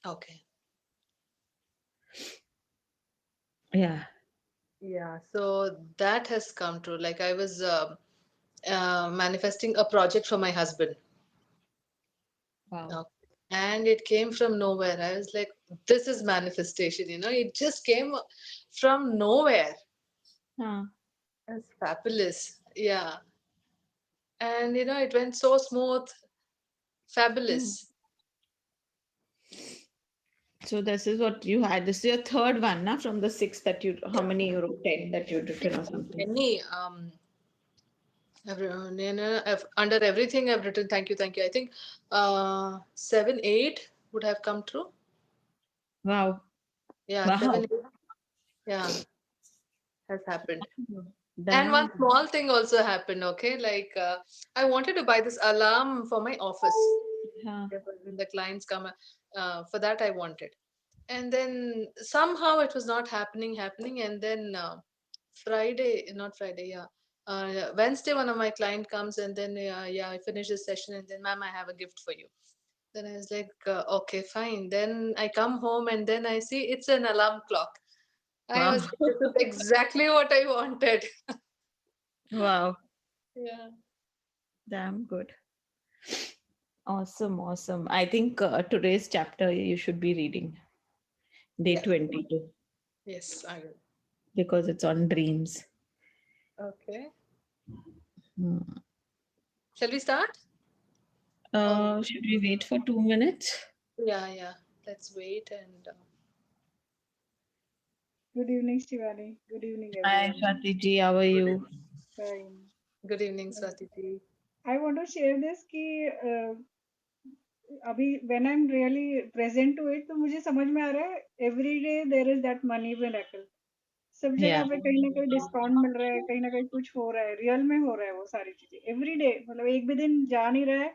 Okay. Yeah. Yeah. So that has come true. Like I was manifesting a project for my husband. Wow. Okay. And it came from nowhere. I was like, this is manifestation, it just came from nowhere. Huh. It's fabulous. Yeah. And it went so smooth, Hmm. fabulous. So this is what you had. This is your third one, na? From the six that you, how many you wrote? 10 that you'd written or something. Any under everything I've written, thank you. I think 7, 8 would have come true. Wow. Yeah, 7, Wow. 8. Yeah, has happened. And one Damn. small thing also happened, okay? Like I wanted to buy this alarm for my office. Huh. When the clients come, for that I wanted. And then somehow it was not happening. And then Friday, not Friday, yeah. Wednesday, one of my client comes and then, yeah, I finish this session and then, ma'am, I have a gift for you. Then I was like, okay, fine. Then I come home and then I see it's an alarm clock. I Wow. was like, this is exactly what I wanted. Wow. Yeah. Damn good. Awesome. Awesome. I think today's chapter you should be reading, day Yeah. 22, Yes, I will. because it's on dreams. Okay. Hmm. Shall we start? Or Should we wait for 2 minutes? yeah, yeah. Let's wait and Good evening, Shivani. Good evening, Hi, everyone. Swati ji. How are you? Fine. good evening, Uh, Swati ji. I want to share this कि अभी when I'm really present to it तो मुझे समझ में आ रहा है every day there is that money miracle. सब Yeah. जगह पे कहीं ना कहीं डिस्काउंट मिल रहा है, कहीं ना कहीं कुछ हो रहा है, रियल में हो रहा है वो सारी चीजें एवरी डे. मतलब एक भी दिन जा नहीं रहा है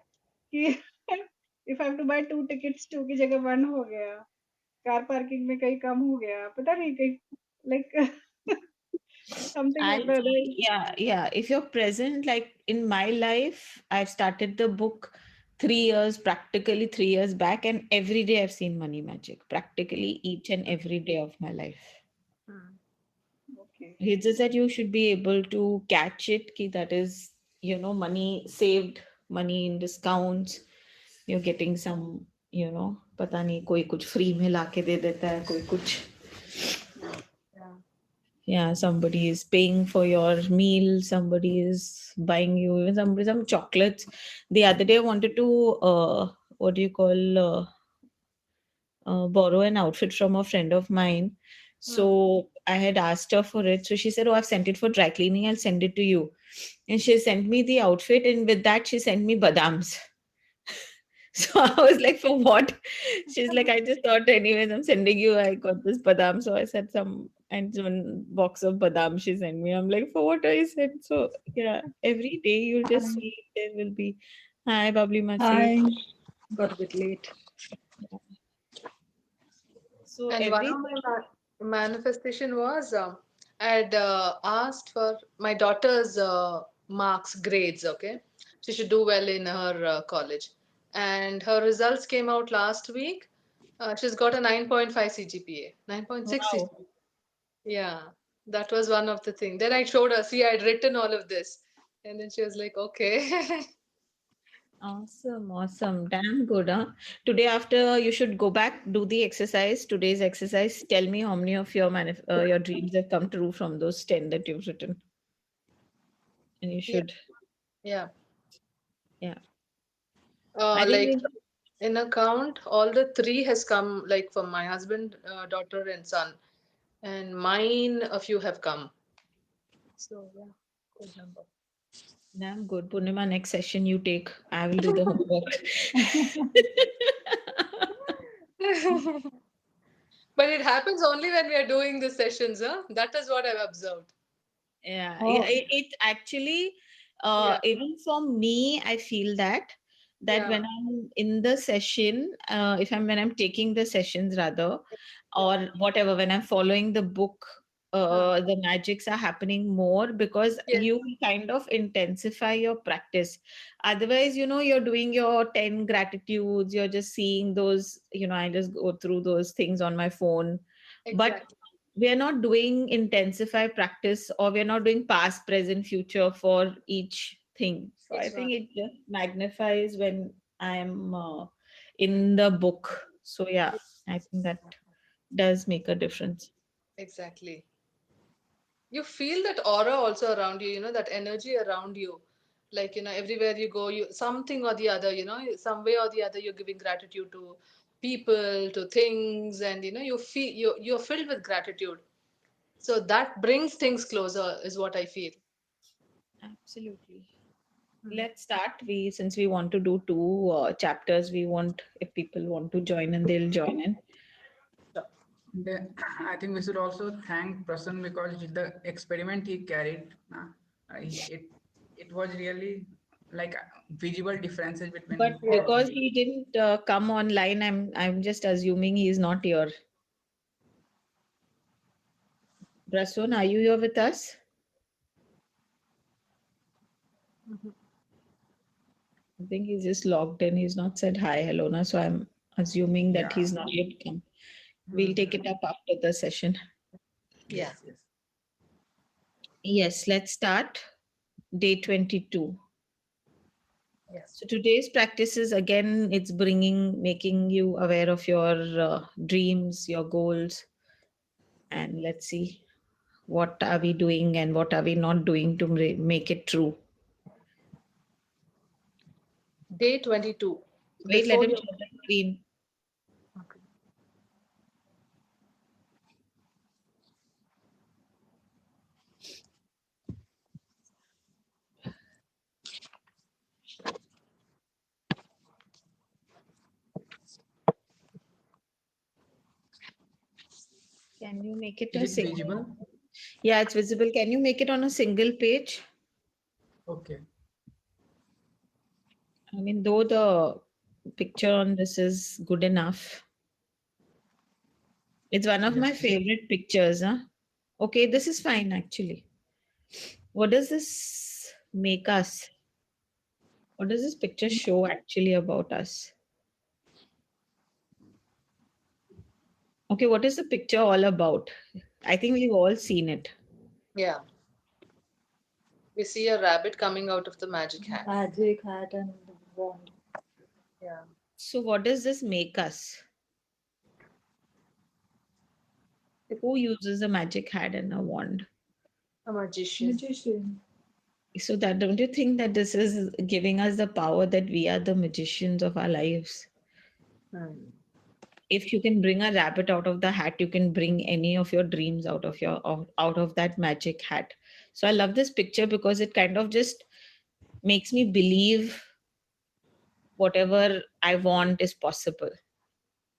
कि if I have to buy 2 tickets 2 की जगह 1 हो गया, कार पार्किंग में कहीं कम हो गया, पता नहीं कहीं like something And after other. yeah, yeah. If you're present, like in my life, I've started the book 3 years, practically 3 years back, and every day I've seen money magic, practically each and every day of my life. Hmm. Okay. It's just that you should be able to catch it, ki that is, money saved, money in discounts. You're getting some, पता नहीं कोई कुछ free में लाके दे देता है, कोई कुछ. Yeah. Yeah, somebody is paying for your meal, somebody is buying you even some chocolates. The other day I wanted to what do you call borrow an outfit from a friend of mine. Hmm. So I had asked her for it. So she said, "Oh, I've sent it for dry cleaning. I'll send it to you." And she sent me the outfit, and with that, she sent me badams. So I was like, "For what?" She's like, "I just thought, anyways, I'm sending you. I got this badam." So I said some and one box of badam she sent me. I'm like, "For what I said?" So yeah, every day you'll just Hi. see there will be, "Hi, Babli Masi." Hi. Got a bit late. So And one every of my manifestation was I had asked for my daughter's marks, grades, okay? She should do well in her college. And her results came out last week. She's got a 9.5 CGPA, 9.6 wow. CGPA. Yeah, that was one of the things. Then I showed her, see, I'd written all of this. And then she was like, okay. Awesome, awesome. Damn good, huh? Today, after you should go back, do the exercise, today's exercise. Tell me how many of your dreams have come true from those 10 that you've written. And you Yeah, should, yeah. yeah. I think Like we, in account, all the three has come like from my husband, daughter, and son. And mine, a few have come. So, yeah, good number. damn good. Purnima, next session you take. I will do the homework. But it happens only when we are doing the sessions, huh? That is what I've observed. Yeah, yeah, Oh, it actually, Yeah, even for me, I feel that yeah, when I'm in the session, if I'm when I'm taking the sessions rather, yeah. or whatever, when I'm following the book, the magics are happening more because Yes, you kind of intensify your practice. Otherwise, you're doing your 10 gratitudes, you're just seeing those, I just go through those things on my phone. But exactly. we are not doing intensify practice, or we're not doing past, present, future for each thing. So I Each one. think it just magnifies when I'm in the book. So yeah, I think that does make a difference. Exactly. You feel that aura also around you, that energy around you. Like, everywhere you go, you something or the other, some way or the other, you're giving gratitude to people, to things, and you feel you're filled with gratitude. So that brings things closer, is what I feel. Absolutely. Mhm. Let's start. Since we want to do two chapters, we want, if people want to join in, they'll join in. Sure. And, I think we should also thank Prasan because the experiment he carried, it was really like visible differences But between Yes. because every. he didn't come online, I'm just assuming he is not here. Prasun, are you here with us? Mhm. I think he's just logged in. He's not said hi, hello, na. So I'm assuming that Yeah. he's not yet come. We'll take it Mhm. up after the session. Yeah. Yes. Yes. Yes, let's start. Day 22. Yes. So today's practice is again, it's making you aware of your dreams, your goals, and let's see what are we doing and what are we not doing to make it true. Day 22. Wait, let Before him you. share the screen. Okay. Can you make it Is a it single? visible? Yeah, it's visible. Can you make it on a single page? Okay. I mean, though the picture on this is good enough. It's one of my Yes. favorite pictures, huh? Okay, this is fine actually. What does this make us? What does this picture show actually about us? Okay, what is the picture all about? I think we've all seen it. Yeah. We see a rabbit coming out of the magic hat. Magic hat and wand. Yeah. So, what does this make us? Who uses a magic hat and a wand? A magician. Magician. So, that don't you think that this is giving us the power that we are the magicians of our lives? Hmm. If you can bring a rabbit out of the hat, you can bring any of your dreams out of that magic hat. So, I love this picture because it kind of just makes me believe whatever I want is possible.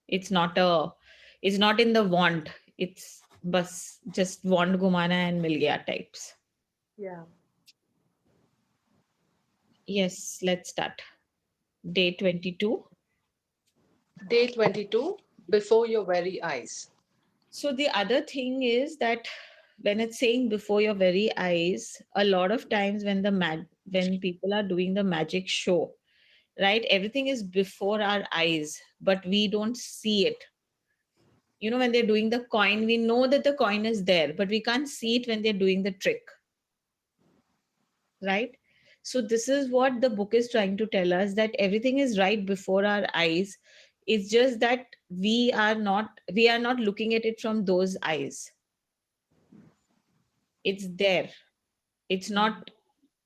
It's not a, it's not in the want. It's bus just want gumana and mil gaya types. Yeah. Yes, let's start. Day 22. Day 22. Before your very eyes. So the other thing is that when it's saying before your very eyes, a lot of times when when people are doing the magic show, right? Everything is before our eyes, but we don't see it. When they're doing the coin, we know that the coin is there, but we can't see it when they're doing the trick, right? So this is what the book is trying to tell us, that everything is right before our eyes. It's just that we are not looking at it from those eyes. It's there. It's not,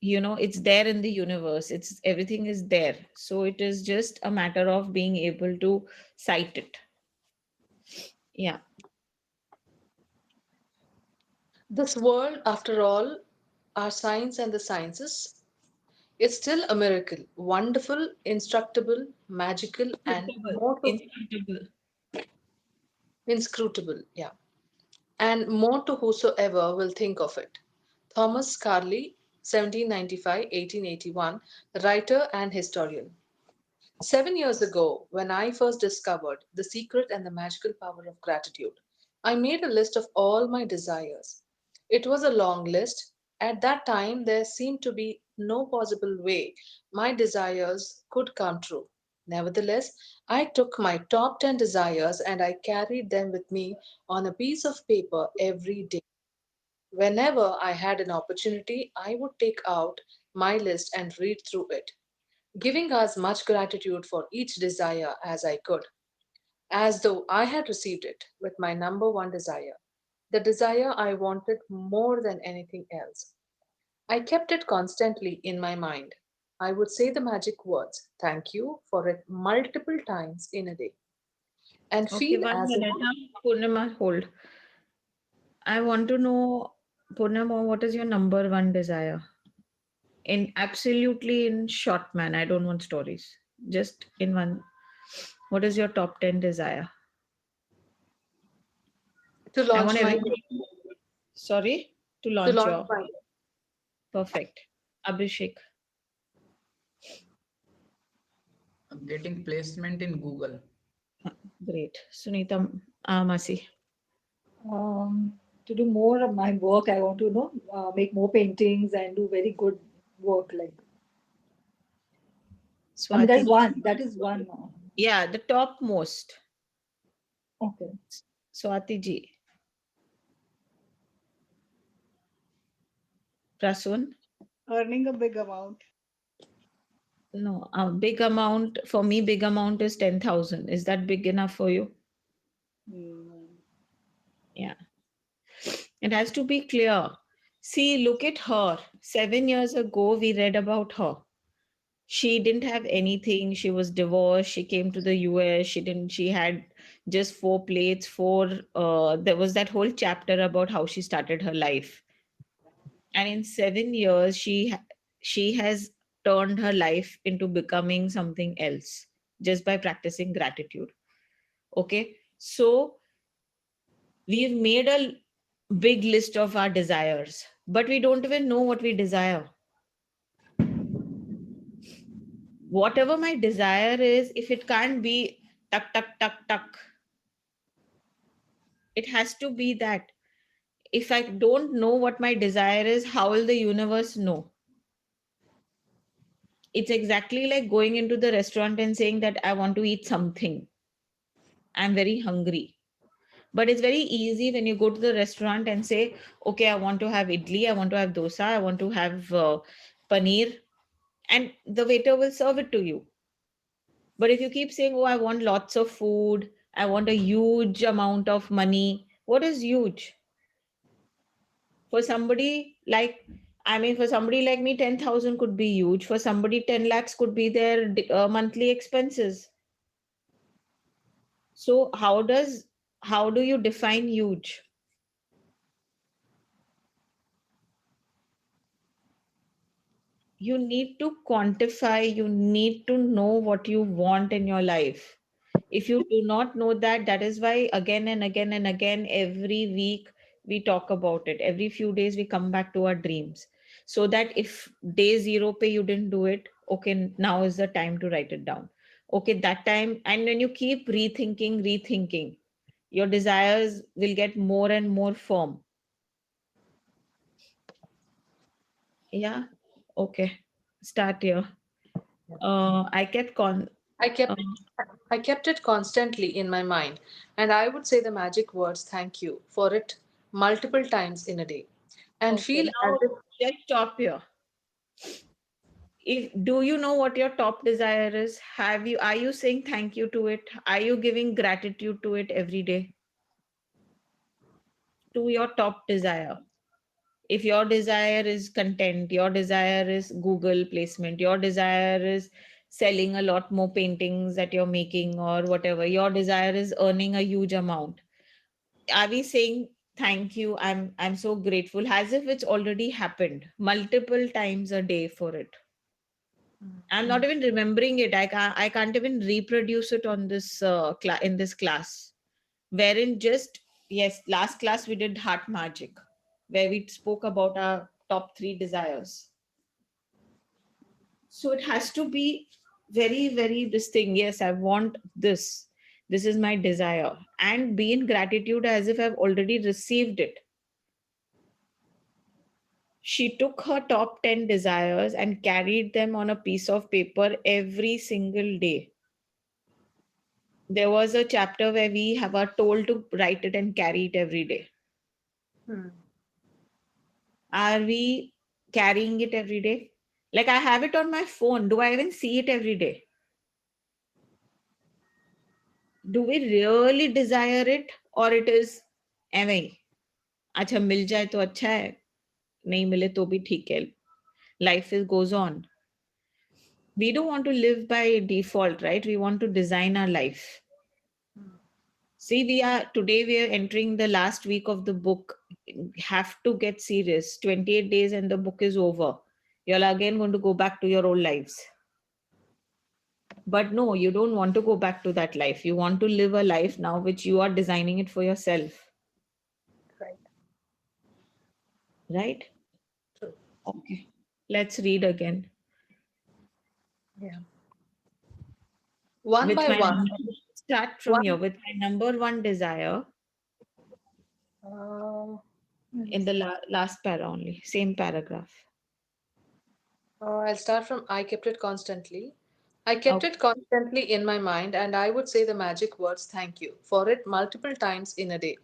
it's there in the universe. It's everything is there. So it is just a matter of being able to sight it. Yeah. This world, after all, our science and the sciences, is still a miracle. Wonderful, instructable, magical, and Inscrutable. more to Inscrutable. inscrutable. Yeah. And more to whosoever will think of it. Thomas Carlyle, 1795-1881, writer and historian. 7 years ago, when I first discovered the secret and the magical power of gratitude, I made a list of all my desires. It was a long list. At that time, there seemed to be no possible way my desires could come true. Nevertheless, I took my top 10 desires and I carried them with me on a piece of paper every day. Whenever I had an opportunity, I would take out my list and read through it, giving as much gratitude for each desire as I could, as though I had received it with my number one desire, the desire I wanted more than anything else. I kept it constantly in my mind. I would say the magic words, thank you, for it multiple times in a day, and Okay, feel one as if minute. Purnima, hold. I want to know, Purnima, what is your number one desire? In absolutely in short, man. I don't want stories. Just in one. What is your top 10 desire? to I launch want my everybody. Sorry? To to launch launch your. my Perfect. Abhishek. Getting placement in Google. Great. Sunita Masi. To do more of my work, I want to make more paintings and do very good work. Like, I mean, Swati. that is one. Yeah, the top most. Okay. Swati ji. Prasun. Earning a big amount. No, a big amount for me, big amount is 10,000. Is that big enough for you? Mm. Yeah. It has to be clear. See, look at her. 7 years ago, we read about her. She didn't have anything. She was divorced. She came to the US. She had just four plates, there was that whole chapter about how she started her life. And in 7 years, she has turned her life into becoming something else just by practicing gratitude. Okay. So we've made a big list of our desires, but we don't even know what we desire. Whatever my desire is, if it can't be tuck, tuck, tuck, tuck, it has to be that. If I don't know what my desire is, how will the universe know? It's exactly like going into the restaurant and saying that I want to eat something. I'm very hungry. But it's very easy when you go to the restaurant and say, okay, I want to have idli, I want to have dosa, I want to have paneer, and the waiter will serve it to you. But if you keep saying, oh, I want lots of food, I want a huge amount of money, what is huge? For somebody like, I mean, for somebody like me, 10,000 could be huge. For somebody, 10 lakhs could be their monthly expenses. So how do you define huge? You need to quantify, you need to know what you want in your life. If you do not know that, that is why again and again and again, every week we talk about it. Every few days we come back to our dreams. So that if day zero pay you didn't do it, okay, now is the time to write it down. Okay, that time, and when you keep rethinking, your desires will get more and more firm. Yeah. Okay. Start here. I kept I kept um, I kept it constantly in my mind, and I would say the magic words thank you for it multiple times in a day, and okay, feel as now if let's stop here. If do you know what your top desire is? Are you saying thank you to it? Are you giving gratitude to it every day? To your top desire. If your desire is content, your desire is Google placement, your desire is selling a lot more paintings that you're making or whatever, your desire is earning a huge amount. Are we saying thank you? I'm so grateful as if it's already happened multiple times a day for it. I'm not even remembering it. I can't even reproduce it on this in this class. Wherein just yes, last class we did heart magic, where we spoke about our top three desires. So it has to be very, very this thing. Yes, I want this. This is my desire. And be in gratitude as if I've already received it. She took her top 10 desires and carried them on a piece of paper every single day. There was a chapter where we have are told to write it and carry it every day. Hmm. Are we carrying it every day? Like, I have it on my phone. Do I even see it every day? Do we really desire it, or it is एਵੇਂ ही, अच्छा मिल जाए तो अच्छा है, नहीं मिले तो भी ठीक है. Life is goes on. We don't want to live by default, right? We want to design our life. See, we are entering the last week of the book. Have to get serious. 28 days and the book is over. You're again going to go back to your old lives. But no, you don't want to go back to that life. You want to live a life now which you are designing it for yourself. Right. Right? True. Okay. Let's read again. Yeah. One With by my one. start from here One. with my number one desire Uh, in the last para only, same paragraph. I'll start from I kept it constantly. I kept Okay. it constantly in my mind, and I would say the magic words thank you for it multiple times in a day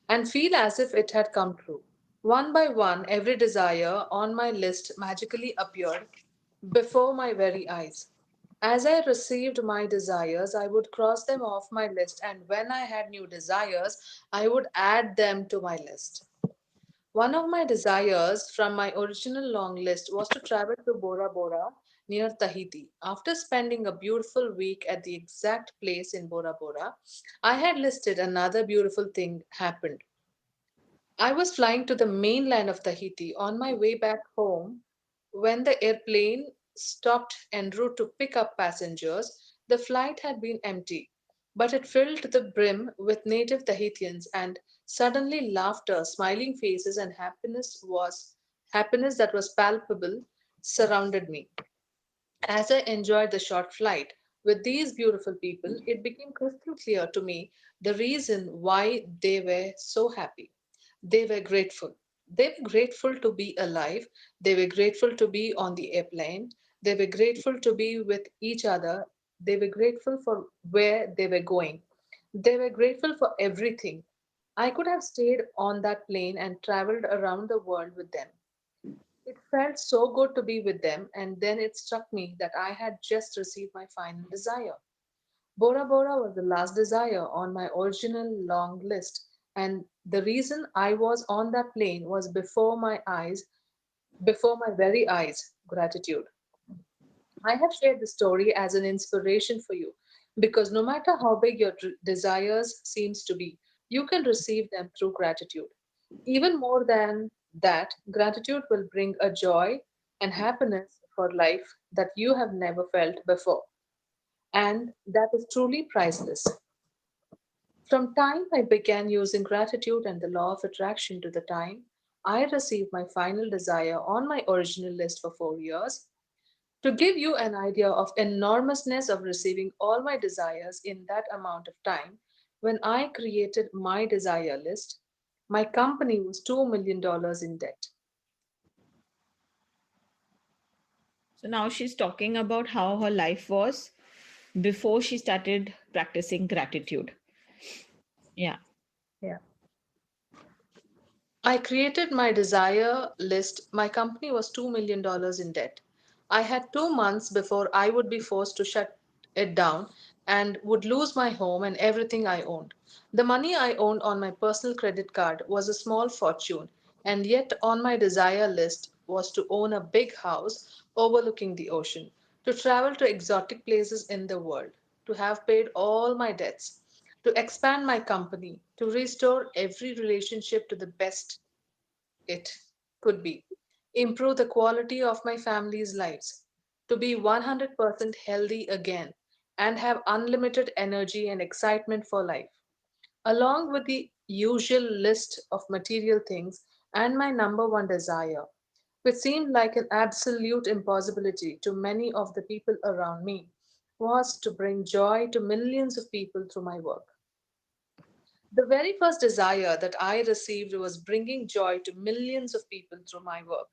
and feel as if it had come true. One by one, every desire on my list magically appeared before my very eyes. As I received my desires, I would cross them off my list, and when I had new desires, I would add them to my list. One of my desires from my original long list was to travel to Bora Bora near Tahiti. After spending a beautiful week at the exact place in Bora Bora, I had listed another beautiful thing happened. I was flying to the mainland of Tahiti on my way back home when the airplane stopped en route to pick up passengers. The flight had been empty, but it filled to the brim with native Tahitians, and suddenly laughter, smiling faces, and happiness that was palpable surrounded me. As I enjoyed the short flight with these beautiful people, it became crystal clear to me the reason why they were so happy. They were grateful. They were grateful to be alive. They were grateful to be on the airplane. They were grateful to be with each other. They were grateful for where they were going. They were grateful for everything. I could have stayed on that plane and traveled around the world with them. It felt so good to be with them, and then it struck me that I had just received my final desire. Bora Bora was the last desire on my original long list, and the reason I was on that plane was before my very eyes, gratitude. I have shared this story as an inspiration for you because no matter how big your desires seems to be, you can receive them through gratitude. Even more than that, gratitude will bring a joy and happiness for life that you have never felt before, and that is truly priceless. From time I began using gratitude and the law of attraction to the time I received my final desire on my original list for 4 years. To give you an idea of enormousness of receiving all my desires in that amount of time, when I created my desire list, my company was $2 million in debt. So now she's talking about how her life was before she started practicing gratitude. Yeah. yeah. I created my desire list. My company was $2 million in debt. I had 2 months before I would be forced to shut it down and would lose my home and everything I owned. The money I owned on my personal credit card was a small fortune, and yet on my desire list was to own a big house overlooking the ocean, to travel to exotic places in the world, to have paid all my debts, to expand my company, to restore every relationship to the best it could be, improve the quality of my family's lives, to be 100% healthy again, and have unlimited energy and excitement for life. Along with the usual list of material things and my number one desire, which seemed like an absolute impossibility to many of the people around me, was to bring joy to millions of people through my work. The very first desire that I received was bringing joy to millions of people through my work.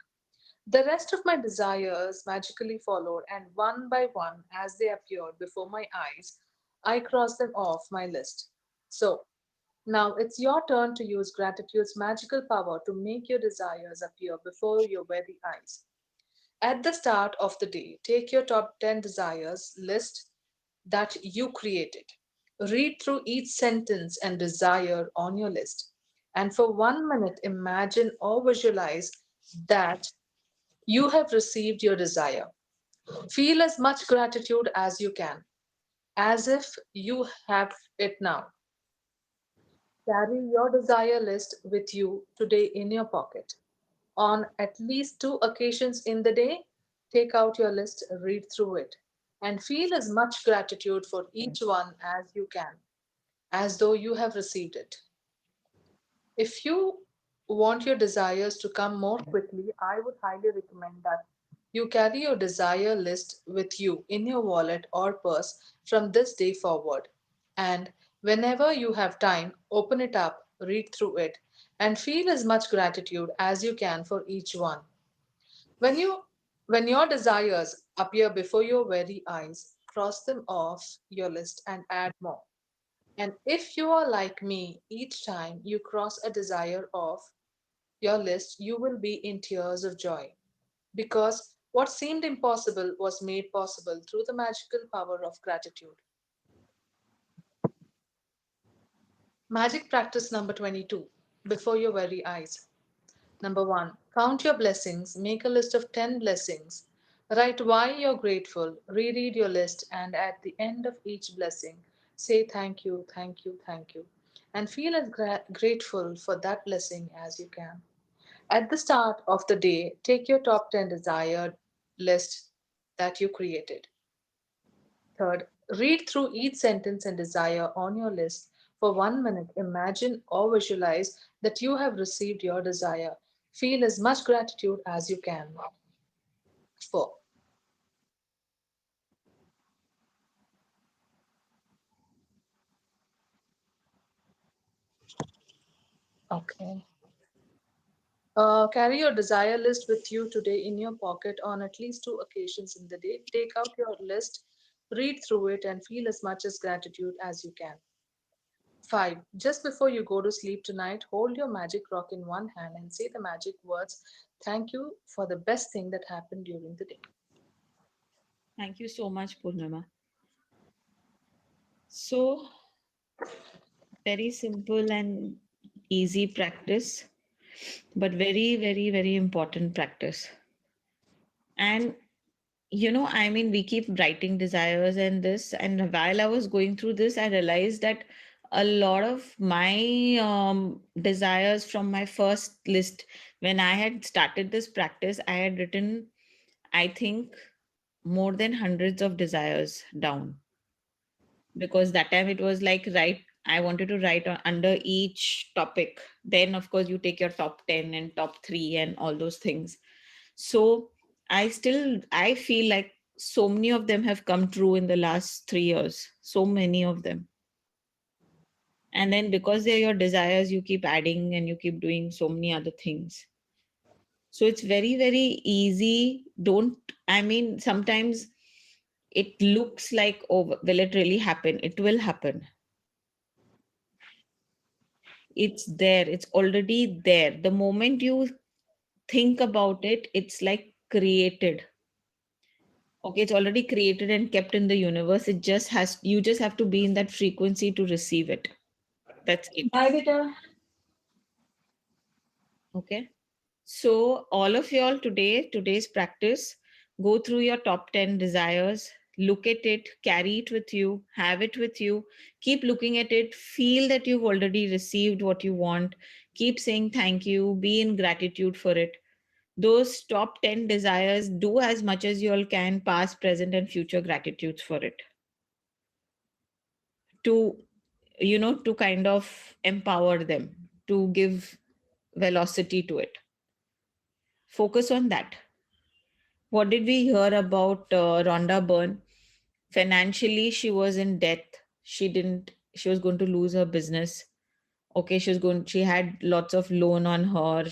The rest of my desires magically followed, and one by one, as they appeared before my eyes, I crossed them off my list. So, now it's your turn to use gratitude's magical power to make your desires appear before your very eyes. At the start of the day, take your top 10 desires list that you created. Read through each sentence and desire on your list. And for 1 minute, imagine or visualize that you have received your desire. Feel as much gratitude as you can, as if you have it now. Carry your desire list with you today in your pocket. On at least 2 occasions in the day, take out your list, read through it, and feel as much gratitude for each one as you can, as though you have received it. If you want your desires to come more quickly, I would highly recommend that you carry your desire list with you in your wallet or purse from this day forward. And whenever you have time, open it up, read through it, and feel as much gratitude as you can for each one. When you when your desires appear before your very eyes, cross them off your list and add more. And if you are like me, each time you cross a desire off your list, you will be in tears of joy because what seemed impossible was made possible through the magical power of gratitude. Magic practice number 22 before your very eyes. Number 1, count your blessings, make a list of 10 blessings. Write why you're grateful, reread your list, and at the end of each blessing, say thank you, thank you, thank you, and feel as grateful for that blessing as you can. At the start of the day, take your top 10 desired list that you created. Third, read through each sentence and desire on your list for 1 minute. Imagine or visualize that you have received your desire. Feel as much gratitude as you can. 4. Okay. Carry your desire list with you today in your pocket on at least 2 occasions in the day. Take out your list, read through it, and feel as much as gratitude as you can. 5. Just before you go to sleep tonight, hold your magic rock in one hand and say the magic words, thank you for the best thing that happened during the day. Thank you so much, Purnima. So, very simple and easy practice, but very, very, very important practice. And I mean, we keep writing desires and this. And while I was going through this, I realized that a lot of my desires from my first list, when I had started this practice, I had written, I think, more than hundreds of desires down, because that time it was like, right, I wanted to write under each topic. Then of course you take your top 10 and top 3 and all those things. So I feel like so many of them have come true in the last 3 years, so many of them. And then because they're your desires, you keep adding and you keep doing so many other things. So it's very, very easy. Don't, I mean, sometimes it looks like, oh, will it really happen? It will happen. It's there, it's already there. The moment you think about it, it's like created. Okay, it's already created and kept in the universe. It just has, you just have to be in that frequency to receive it. That's it. Bye, beta. Okay. So all of y'all today's practice, go through your top 10 desires, look at it, carry it with you, have it with you, keep looking at it, feel that you've already received what you want, keep saying thank you, be in gratitude for it. Those top 10 desires, do as much as you all can, past, present, and future gratitudes for it. To, to kind of empower them, to give velocity to it. Focus on that. What did we hear about Rhonda Byrne? Financially, she was in debt. She was going to lose her business. Okay, she had lots of loan on her.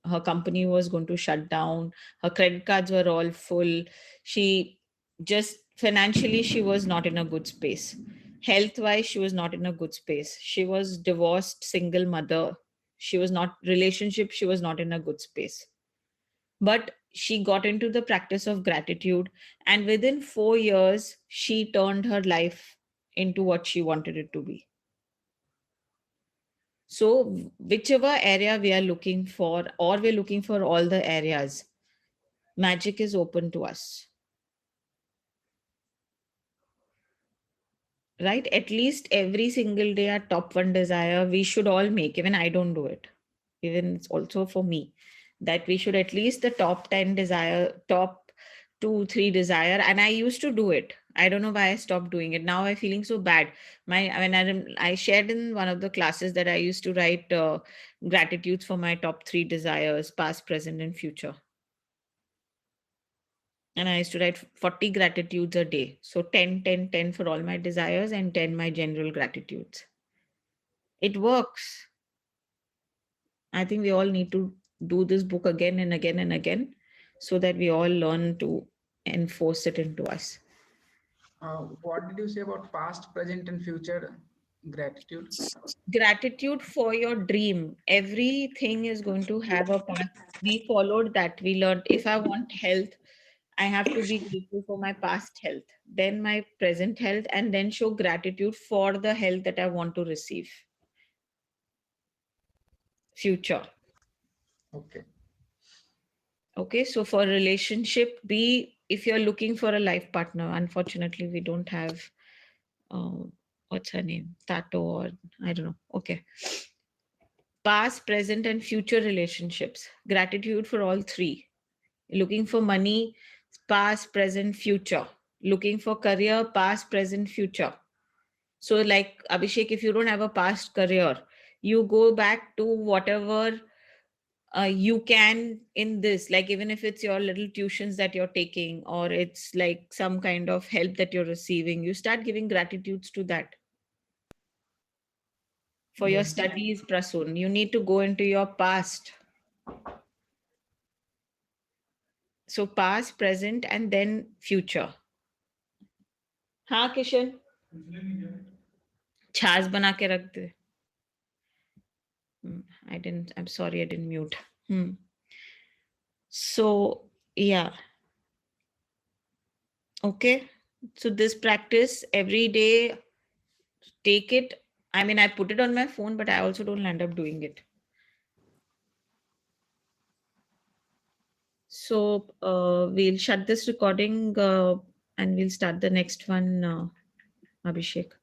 Her company was going to shut down. Her credit cards were all full. She just financially, she was not in a good space. Health wise, she was not in a good space. She was divorced, single mother. She was not in a good space. But she got into the practice of gratitude, and within 4 years she turned her life into what she wanted it to be. So whichever area we are looking for, or we're looking for all the areas, magic is open to us, right? At least every single day our top one desire we should all make. Even I don't do it, even it's also for me, that we should at least the top 10 desire, top 2 3 desire. And I used to do it. I don't know why I stopped doing it. Now I'm feeling so bad. I shared in one of the classes that I used to write gratitudes for my top 3 desires, past, present, and future. And I used to write 40 gratitudes a day. So 10, 10, 10 for all my desires and 10 my general gratitudes. It works. I think we all need to do this book again and again and again, so that we all learn to enforce it into us. What did you say about past, present, and future gratitude? Gratitude for your dream. Everything is going to have a path. We followed that. We learned, if I want health, I have to be grateful for my past health, then my present health, and then show gratitude for the health that I want to receive. Future. Okay. Okay, so for relationship, if you're looking for a life partner, unfortunately, we don't have, what's her name? Tato, or I don't know. Okay. Past, present, and future relationships. Gratitude for all 3. Looking for money, past, present, future. Looking for career, past, present, future. So, like Abhishek, if you don't have a past career, you go back to whatever you can in this, like even if it's your little tuitions that you're taking, or it's like some kind of help that you're receiving, you start giving gratitudes to that. For your Yes. studies, Prasun, you need to go into your past. So past, present, and then future. हाँ किशन, छाछ बना के रख दे. I'm sorry, I didn't mute. So yeah. Okay. So this practice every day, take it. I mean, I put it on my phone, but I also don't end up doing it. So we'll shut this recording and we'll start the next one, Abhishek.